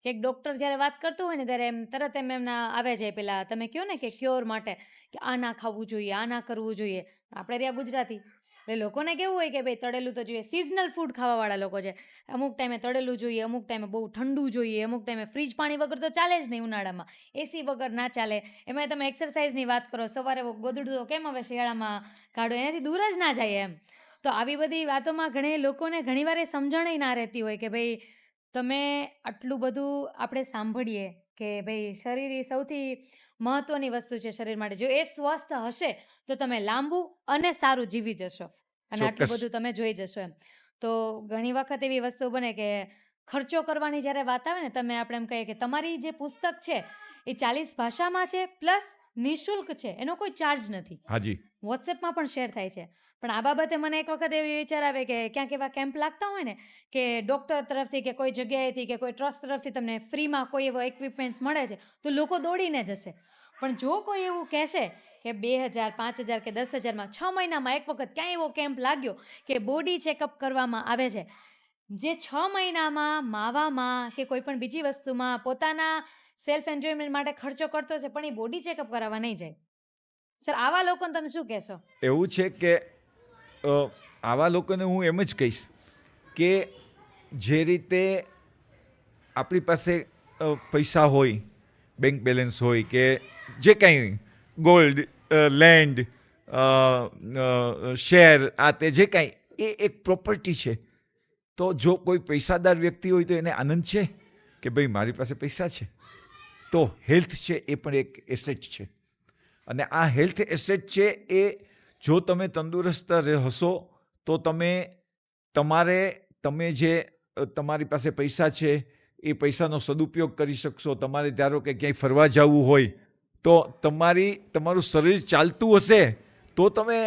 કે એક ડૉક્ટર જ્યારે વાત કરતું હોય ને ત્યારે એમ તરત એમના આવે છે પેલા તમે કહો ને કે ક્યોર માટે કે આ ના ખાવું જોઈએ, આ ના કરવું જોઈએ. આપણે રહ્યા ગુજરાતી એટલે લોકોને કેવું હોય કે ભાઈ તળેલું તો જોઈએ. સિઝનલ ફૂડ ખાવાવાળા લોકો છે. અમુક ટાઈમે તળેલું જોઈએ, અમુક ટાઈમે બહુ ઠંડુ જોઈએ, અમુક ટાઈમે ફ્રીજ પાણી વગર તો ચાલે જ નહીં ઉનાળામાં. એસી વગર ના ચાલે. એમાં તમે એક્સરસાઇઝની વાત કરો, સવારે ગોદડું તો કેમ હવે શિયાળામાં કાઢો, એનાથી દૂર જ ના જાય એમ. તો આવી બધી વાતોમાં ઘણી લોકોને ઘણીવાર એ સમજણેય ના રહેતી હોય કે ભાઈ તમે આટલું બધું આપણે સાંભળીએ કે ભાઈ શરીર એ સૌથી મહત્વની વસ્તુ છે શરીર માટે. જો એ સ્વસ્થ હશે તો તમે લાંબુ અને સારું જીવી જશો અને આટલું ચોક્કસ. બધું તમે જોઈ જશો એમ. તો ઘણી વખત એવી વસ્તુ બને કે ખર્ચો કરવાની જ્યારે વાત આવે ને તમે આપણે એમ કહીએ કે તમારી જે પુસ્તક છે એ 40 ભાષામાં છે પ્લસ નિઃશુલ્ક છે, એનો કોઈ ચાર્જ નથી. હાજી. વોટ્સએપમાં પણ શેર થાય છે. પણ આ બાબતે મને એક વખત એવી વિચાર આવે કે ક્યાંક એવા કેમ્પ લાગતા હોય ને કે ડૉક્ટર તરફથી કે કોઈ જગ્યાએથી કે કોઈ ટ્રસ્ટ તરફથી તમને ફ્રીમાં કોઈ એવો ઇક્વિપમેન્ટ્સ મળે છે તો લોકો દોડીને જશે. પણ જો કોઈ એવું કહેશે કે 2000, 5000 કે 10,000માં 6 મહિનામાં એક વખત ક્યાંય એવો કેમ્પ લાગ્યો કે બોડી ચેકઅપ કરવામાં આવે છે, જે 6 મહિનામાં માવામાં કે કોઈ પણ બીજી વસ્તુમાં પોતાના સેલ્ફ એન્જોયમેન્ટ માટે ખર્ચો કરતો છે પણ એ બોડી ચેકઅપ કરાવવા નહીં જાય. સર આવા લોકોને તમે શું કહેશો? એવું છે કે આવા લોકોને હું એમ જ કહીશ કે જે રીતે આપણી પાસે પૈસા હોય, બેંક બેલેન્સ હોય કે જે કાંઈ ગોલ્ડ, લેન્ડ, શેર, આ તે જે કાંઈ એ એક પ્રોપર્ટી છે. તો જો કોઈ પૈસાદાર વ્યક્તિ હોય તો એને આનંદ છે કે ભાઈ મારી પાસે પૈસા છે. તો હેલ્થ છે એ પણ એક એસેટ છે. અને આ હેલ્થ એસેટ છે એ જો તમે તંદુરસ્ત હશો તો તમે જે તમારી પાસે પૈસા છે એ પૈસાનો સદુપયોગ કરી શકશો. તમારે ધારો કે ક્યાંય ફરવા જવું હોય તો તમારું શરીર ચાલતું હશે તો તમે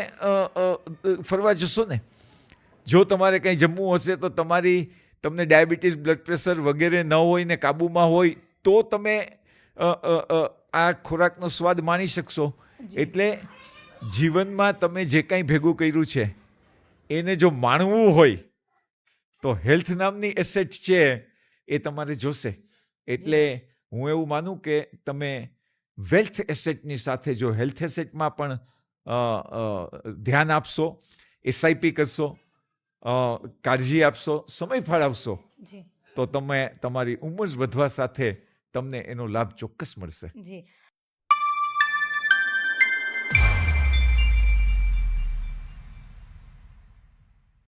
ફરવા જશો ને. જો તમારે કંઈ જમવું હશે તો તમને ડાયાબિટીસ, બ્લડ પ્રેશર વગેરે ન હોય ને કાબૂમાં હોય તો તમે આ ખોરાકનો સ્વાદ માણી શકશો. એટલે જીવનમાં તમે જે કાંઈ ભેગું કર્યું છે એને જો માણવું હોય તો હેલ્થ નામની એસેટ છે એ તમારે જોશે. એટલે હું એવું માનું કે તમે વેલ્થ એસેટની સાથે જો હેલ્થ એસેટમાં પણ ધ્યાન આપશો, એસઆઈપી કરશો, કાળજી આપશો, સમય ફાળવશો તો તમે તમારી ઉંમર વધવા સાથે તમને એનો લાભ ચોક્કસ મળશે. જી